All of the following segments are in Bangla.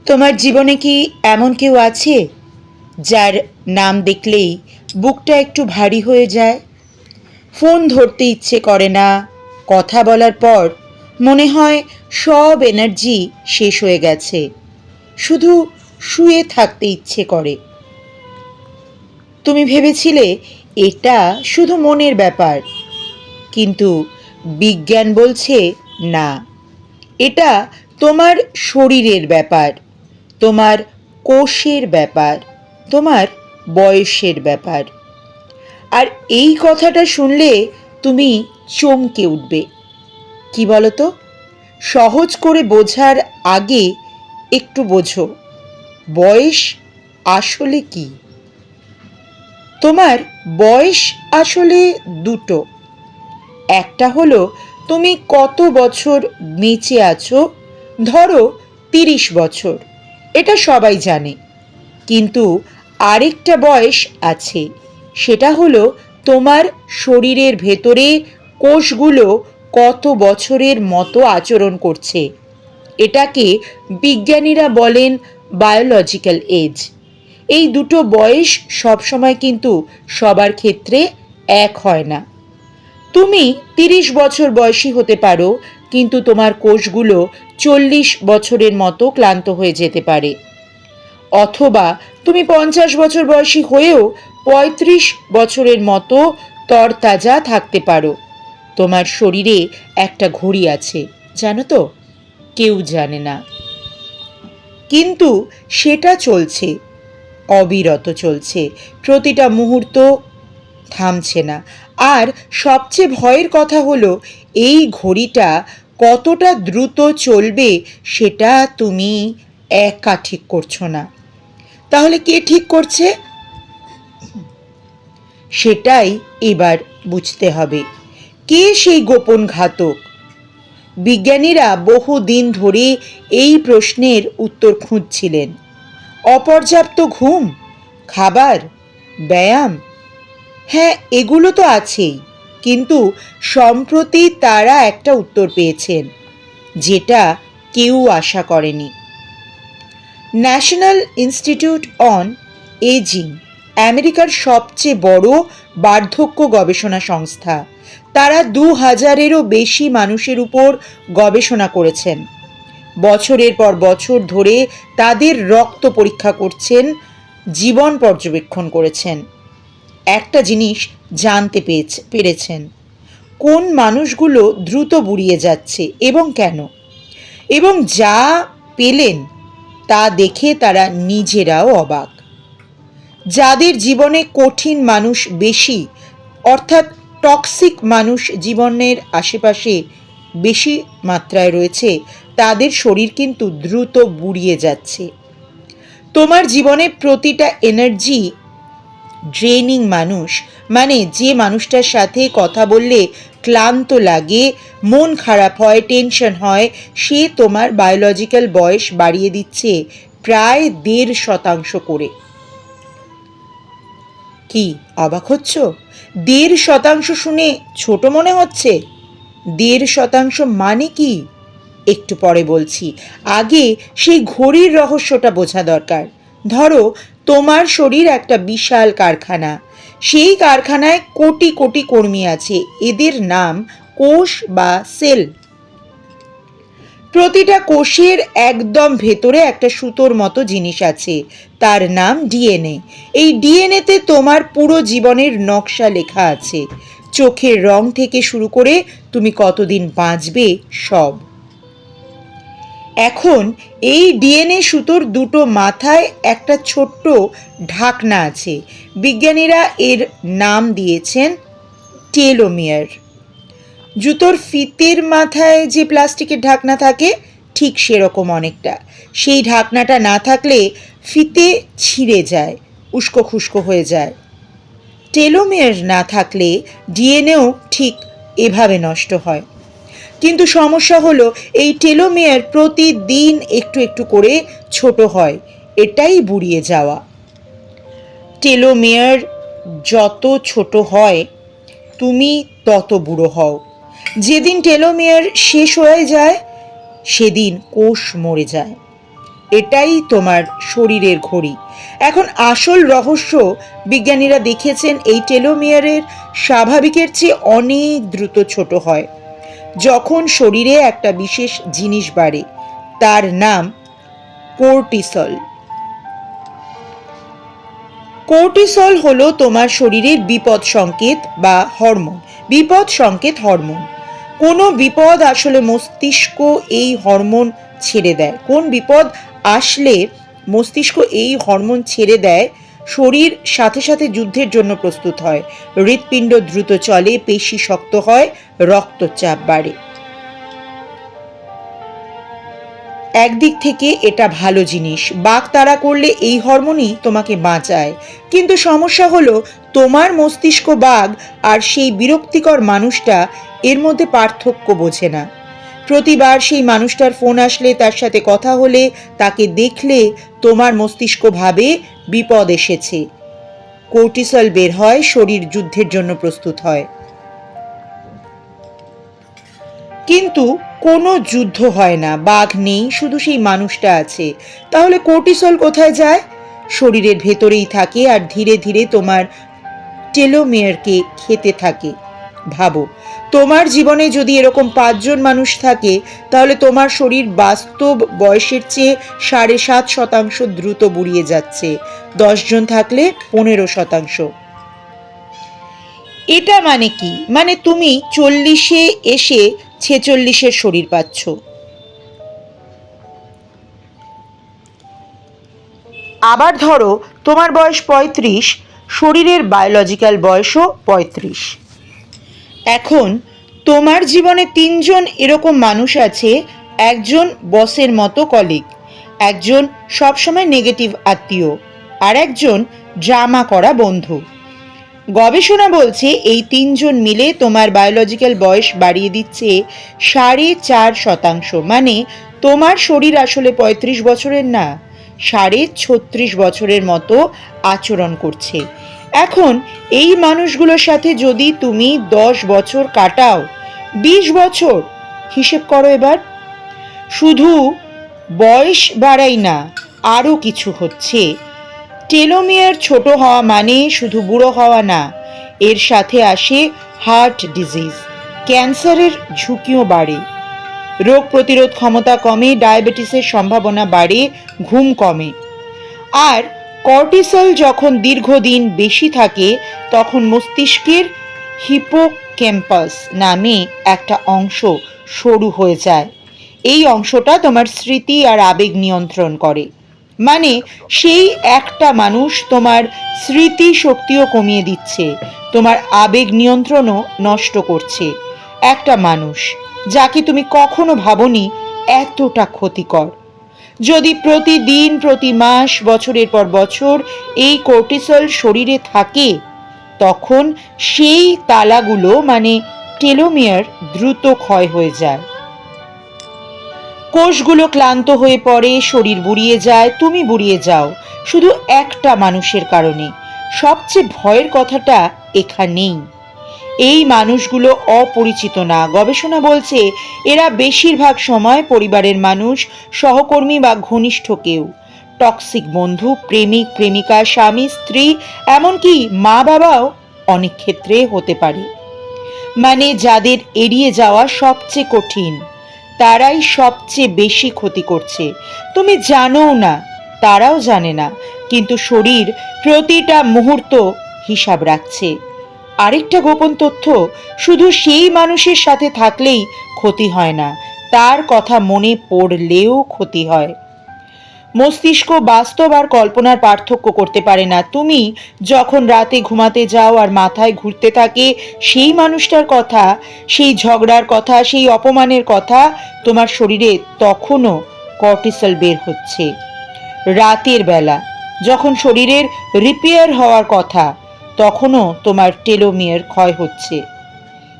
তোমার জীবনে কি এমন কেউ আছে যার নাম দেখলেই বুকটা একটু ভারী হয়ে যায়? ফোন ধরতে ইচ্ছে করে না, কথা বলার পর মনে হয় সব এনার্জি শেষ হয়ে গেছে, শুধু শুয়ে থাকতে ইচ্ছে করে। তুমি ভেবেছিলে এটা শুধু মনের ব্যাপার, কিন্তু বিজ্ঞান বলছে না, এটা তোমার শরীরের ব্যাপার, তোমার কোষের ব্যাপার, তোমার বয়সের ব্যাপার। আর এই কথাটা শুনলে তুমি চমকে উঠবে। কি বলো তো? সহজ করে বোঝার আগে একটু বোঝো, বয়স আসলে কি। তোমার বয়স আসলে দুটো। একটা হলো তুমি কত বছর বেঁচে আছো, ধরো 30 বছর, এটা সবাই জানে। কিন্তু আরেকটা বয়স আছে, সেটা হলো তোমার শরীরের ভেতরে কোষগুলো কত বছরের মতো আচরণ করছে। এটাকে বিজ্ঞানীরা বলেন বায়োলজিক্যাল এজ। এই দুটো বয়স সবসময় কিন্তু সবার ক্ষেত্রে এক হয় না। তুমি 30 বছর বয়সী হতে পারো, কিন্তু তোমার কোষগুলো 40 বছরের মতো ক্লান্ত হয়ে যেতে পারে। অথবা তুমি 50 বছর বয়সী হয়েও 35 বছরের মতো তরতাজা থাকতে পারো। তোমার শরীরে একটা ঘড়ি আছে, জানো তো? কেউ জানে না, কিন্তু সেটা চলছে, অবিরত চলছে, প্রতিটা মুহূর্ত থামছে না। আর সবচেয়ে ভয়ের কথা হলো, এই ঘড়িটা কতটা দ্রুত চলবে সেটা তুমি একা ঠিক করছো না। তাহলে কে ঠিক করছে? সেটাই এবার বুঝতে হবে। কে সেই গোপন ঘাতক? বিজ্ঞানীরা বহুদিন ধরে এই প্রশ্নের উত্তর খুঁজছিলেন। অপর্যাপ্ত ঘুম, খাবার, ব্যায়াম, হ্যাঁ এগুলো তো আছেই, কিন্তু সম্প্রতি তারা একটা উত্তর পেয়েছেন, যেটা কেউ আশা করেনি। ন্যাশনাল ইনস্টিটিউট অন এজিং, আমেরিকার সবচেয়ে বড় বার্ধক্য গবেষণা সংস্থা, তারা 2000-এরও বেশি মানুষের উপর গবেষণা করেছেন। বছরের পর বছর ধরে তাদের রক্ত পরীক্ষা করছেন, জীবন পর্যবেক্ষণ করেছেন। একটা জিনিস জানতে পেরেছেন, কোন মানুষগুলো দ্রুত বুড়িয়ে যাচ্ছে এবং কেন। এবং যা পেলেন তা দেখে তারা নিজেরাও অবাক। যাদের জীবনে কঠিন মানুষ বেশি, অর্থাৎ টক্সিক মানুষ জীবনের আশেপাশে বেশি মাত্রায় রয়েছে, তাদের শরীর কিন্তু দ্রুত বুড়িয়ে যাচ্ছে। তোমার জীবনে প্রতিটা এনার্জি ড্রেনিং মানুষ, মানে যে মানুষটার সাথে কথা বললে ক্লান্ত লাগে, মন খারাপ হয়, টেনশন হয়, সে তোমার বায়োলজিক্যাল বয়স বাড়িয়ে দিচ্ছে প্রায় 1.5% করে। কি অবাক হচ্ছ? 1.5% শুনে ছোট মনে হচ্ছে? 1.5% মানে কি একটু পরে বলছি, আগে সেই ঘড়ির রহস্যটা বোঝা দরকার। ধরো তোমার শরীর একটা বিশাল কারখানা, সেই কারখানায় কোটি কোটি কর্মী আছে, এদের নাম কোষ বা সেল। প্রতিটা কোষের একদম ভেতরে একটা সুতোর মতো জিনিস আছে, তার নাম ডিএনএ। এই ডিএনএতে তোমার পুরো জীবনের নকশা লেখা আছে, চোখের রং থেকে শুরু করে তুমি কতদিন বাঁচবে সব। এখন এই ডিএনএ সুতোর দুটো মাথায় একটা ছোট্ট ঢাকনা আছে, বিজ্ঞানীরা এর নাম দিয়েছেন টেলোমিয়ার। জুতোর ফিতের মাথায় যে প্লাস্টিকের ঢাকনা থাকে, ঠিক সেরকম অনেকটা। সেই ঢাকনাটা না থাকলে ফিতে ছিঁড়ে যায়, উস্কো খুস্কো হয়ে যায়। টেলোমিয়ার না থাকলে ডিএনএও ঠিক এভাবে নষ্ট হয়। কিন্তু সমস্যা হলো, এই টেলোমিয়ার প্রতিদিন একটু একটু করে ছোট হয়, এটাই বুড়িয়ে যাওয়া। টেলোমিয়ার যত ছোট হয় তুমি তত বুড়ো হও। যেদিন টেলোমিয়ার শেষ হয়ে যায় সেদিন কোষ মরে যায়। এটাই তোমার শরীরের ঘড়ি। এখন আসল রহস্য, বিজ্ঞানীরা দেখেছেন এই টেলোমিয়ারের স্বাভাবিকের চেয়ে অনেক দ্রুত ছোট হয় যখন শরীরে একটা বিশেষ জিনিস বাড়ে, তার নাম কোর্টিসল। কোর্টিসল হলো তোমার শরীরের বিপদ সংকেত বা হরমোন। বিপদ সংকেত হরমোন। কোনো বিপদ আসলে মস্তিষ্ক এই হরমোন ছেড়ে দেয়। কোন বিপদ আসলে মস্তিষ্ক এই হরমোন ছেড়ে দেয়, শরীর সাথে সাথে যুদ্ধের জন্য প্রস্তুত হয়, হৃৎপিণ্ড দ্রুত চলে, পেশি শক্ত হয়, রক্তচাপ বাড়ে। একদিক থেকে এটা ভালো জিনিস, বাগতাড়া করলে এই হরমোনই তোমাকে বাঁচায়। কিন্তু সমস্যা হলো তোমার মস্তিষ্ক বাঘ আর সেই বিরক্তিকর মানুষটা এর মধ্যে পার্থক্য বোঝে না। প্রতিবার সেই মানুষটার ফোন আসলে, তার সাথে কথা হলে, তাকে দেখলে তোমার মস্তিষ্ক ভাবে বিপদ এসেছে। কোর্টিসল বের হয়, শরীর যুদ্ধের জন্য প্রস্তুত হয়। কিন্তু কোনো যুদ্ধ হয় না, বাঘ নেই, শুধু সেই মানুষটা আছে। তাহলে কোর্টিসল কোথায় যায়? শরীরের ভেতরেই থাকে আর ধীরে ধীরে তোমার টেলোমিয়ারকে খেতে থাকে। ভাবো, তোমার জীবনে যদি এরকম 5 জন মানুষ থাকে, তাহলে তোমার শরীর বাস্তব বয়সের চেয়ে 7.5% দ্রুত বুড়িয়ে যাচ্ছে। 10 জন থাকলে 15%। এটা মানে কি? মানে তুমি 40-এ এসে 46-এর শরীর পাচ্ছ। আবার ধরো তোমার বয়স 35, শরীরের বায়োলজিক্যাল বয়সও 35। এখন তোমার জীবনে 3 জন এরকম মানুষ আছে। একজন বসের মতো কলিগ, একজন সবসময় নেগেটিভ আত্মীয়, আর একজন ড্রামা করা বন্ধু। গবেষণা বলছে এই 3 জন মিলে তোমার বায়োলজিক্যাল বয়স বাড়িয়ে দিচ্ছে 4.5%। মানে তোমার শরীর আসলে 35 বছরের না, 36.5 বছরের মতো আচরণ করছে। এখন এই মানুষগুলোর সাথে যদি তুমি 10 বছর কাটাও, 20 বছর, হিসেব করো এবার। শুধু বয়স বাড়াই না, আরও কিছু হচ্ছে। টেলোমিয়ার ছোট হওয়া মানে শুধু বুড়ো হওয়া না, এর সাথে আসে হার্ট ডিজিজ, ক্যান্সারের ঝুঁকিও বাড়ে, রোগ প্রতিরোধ ক্ষমতা কমে, ডায়াবেটিসের সম্ভাবনা বাড়ে, ঘুম কমে। আর কর্টিসল যখন দীর্ঘদিন বেশি থাকে, তখন মস্তিষ্কের হিপোক্যাম্পাস নামে একটা অংশ সরু হয়ে যায়। এই অংশটা তোমার স্মৃতি আর আবেগ নিয়ন্ত্রণ করে। মানে সেই একটা মানুষ তোমার স্মৃতি শক্তিও কমিয়ে দিচ্ছে, তোমার আবেগ নিয়ন্ত্রণও নষ্ট করছে। একটা মানুষ যাকে তুমি কখনো ভাবনি এতটা ক্ষতিকর। যদি প্রতিদিন, প্রতি মাস, বছরের পর বছর এই কোর্টিসল শরীরে থাকে, তখন সেই তালাগুলো মানে টেলোমিয়ার দ্রুত ক্ষয় হয়ে যায়। কোষগুলো ক্লান্ত হয়ে পড়ে, শরীর বুড়িয়ে যায়, তুমি বুড়িয়ে যাও, শুধু একটা মানুষের কারণে। সবচেয়ে ভয়ের কথাটা এখানেই, এই মানুষগুলো অপরিচিত না। গবেষণা বলছে এরা বেশিরভাগ সময় পরিবারের মানুষ, সহকর্মী বা ঘনিষ্ঠ কেউ। টক্সিক বন্ধু, প্রেমিক, প্রেমিকা, স্বামী, স্ত্রী, এমনকি মা বাবাও অনেক ক্ষেত্রে হতে পারে। মানে যাদের এড়িয়ে যাওয়া সবচেয়ে কঠিন, তারাই সবচেয়ে বেশি ক্ষতি করছে। তুমি জানো না, তারাও জানে না, কিন্তু শরীর প্রতিটা মুহূর্ত হিসাব রাখছে। আরেকটা গোপন তথ্য, শুধু সেই মানুষের সাথে থাকলেই ক্ষতি হয় না, তার কথা মনে পড়লেও ক্ষতি হয়। মস্তিষ্ক বাস্তব আর কল্পনার পার্থক্য করতে পারে না। তুমি যখন রাতে ঘুমাতে যাও আর মাথায় ঘুরতে থাকে সেই মানুষটার কথা, সেই ঝগড়ার কথা, সেই অপমানের কথা, তোমার শরীরে তখনও কর্টিসল বের হচ্ছে। রাতের বেলা যখন শরীরের রিপেয়ার হওয়ার কথা, তখনও তোমার টেলোমিয়ার ক্ষয় হচ্ছে।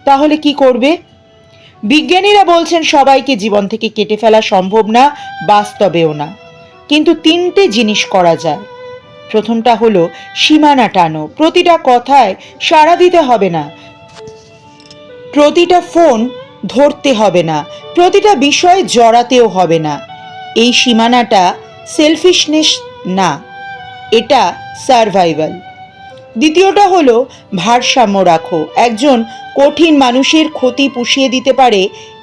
তাহলে কি করবে? বিজ্ঞানীরা বলছেন সবাইকে জীবন থেকে কেটে ফেলা সম্ভব না, বাস্তবেও না। কিন্তু 3টে জিনিস করা যায়। প্রথমটা হলো সীমানা টানো। প্রতিটা কথায় সাড়া দিতে হবে না, প্রতিটা ফোন ধরতে হবে না, প্রতিটা বিষয়ে জড়াতেও হবে না। এই সীমানাটা সেলফিশনেস না, এটা সারভাইভাল। দ্বিতীয়টা হলো ভারসাম্য রাখো। একজন কঠিন মানুষের ক্ষতি পুষিয়ে দিতে পারে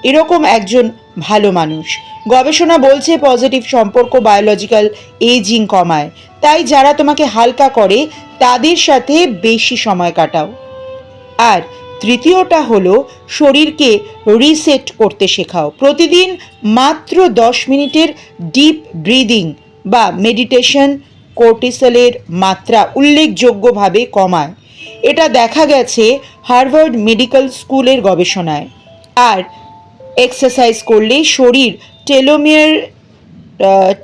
এরকম একজন ভালো মানুষ। গবেষণা বলছে পজিটিভ সম্পর্ক বায়োলজিক্যাল এজিং কমায়। তাই যারা তোমাকে হালকা করে তাদের সাথে বেশি সময় কাটাও। আর তৃতীয়টা হলো শরীরকে রিসেট করতে শেখাও। প্রতিদিন মাত্র 10 মিনিটের ডিপ ব্রিদিং বা মেডিটেশন কর্টিসলের মাত্রা উল্লেখযোগ্যভাবে কমায়। এটা দেখা গেছে হার্ভার্ড মেডিকেল স্কুলের গবেষণায়। আর এক্সারসাইজ করলে শরীর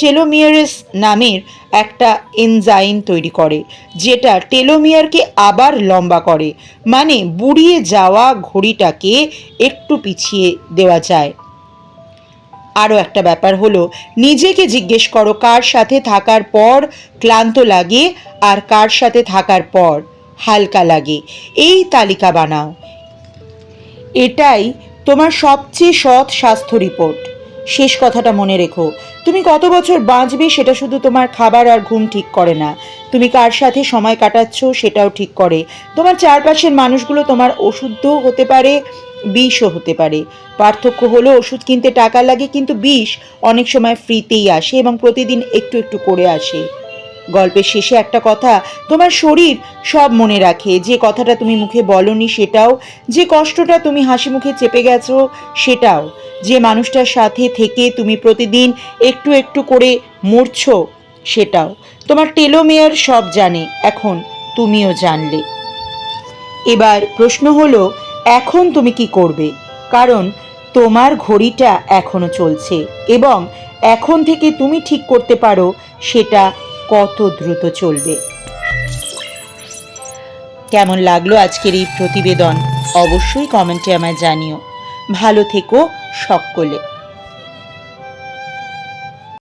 টেলোমিয়ারেস নামের একটা এনজাইম তৈরি করে, যেটা টেলোমিয়ারকে আবার লম্বা করে, মানে বুড়িয়ে যাওয়া ঘড়িটাকে একটু পিছিয়ে দেওয়া যায়। আরও একটা ব্যাপার হলো নিজেকে জিজ্ঞেস করো কার সাথে থাকার পর ক্লান্ত লাগে আর কার সাথে থাকার পর হালকা লাগে। এই তালিকা বানাও। এটাই তোমার সবচেয়ে সৎ স্বাস্থ্য রিপোর্ট। শেষ কথাটা মনে রেখো, তুমি কত বছর বাঁচবে সেটা শুধু তোমার খাবার আর ঘুম ঠিক করে না, তুমি কার সাথে সময় কাটাচ্ছ সেটাও ঠিক করে। তোমার চারপাশের মানুষগুলো তোমার ওষুধও হতে পারে, বিষও হতে পারে। পার্থক্য হলো ওষুধ কিনতে টাকা লাগে, কিন্তু বিষ অনেক সময় ফ্রিতেই আসে এবং প্রতিদিন একটু একটু করে আসে। গল্পের শেষে একটা কথা, তোমার শরীর সব মনে রাখে। যে কথাটা তুমি মুখে বলনি সেটাও, যে কষ্টটা তুমি হাসি মুখে চেপে গেছো সেটাও, যে মানুষটার সাথে থেকে তুমি প্রতিদিন একটু একটু করে মরছো সেটাও। তোমার টেলোমিয়ার সব জানে, এখন তুমিও জানলে। এবার প্রশ্ন হলো এখন তুমি কি করবে, কারণ তোমার ঘড়িটা এখনো চলছে এবং এখন থেকে তুমি ঠিক করতে পারো সেটা কত দ্রুত চলবে। কেমন লাগলো আজকের এই প্রতিবেদন অবশ্যই কমেন্টে আমায় জানিও। ভালো থেকো সকলে।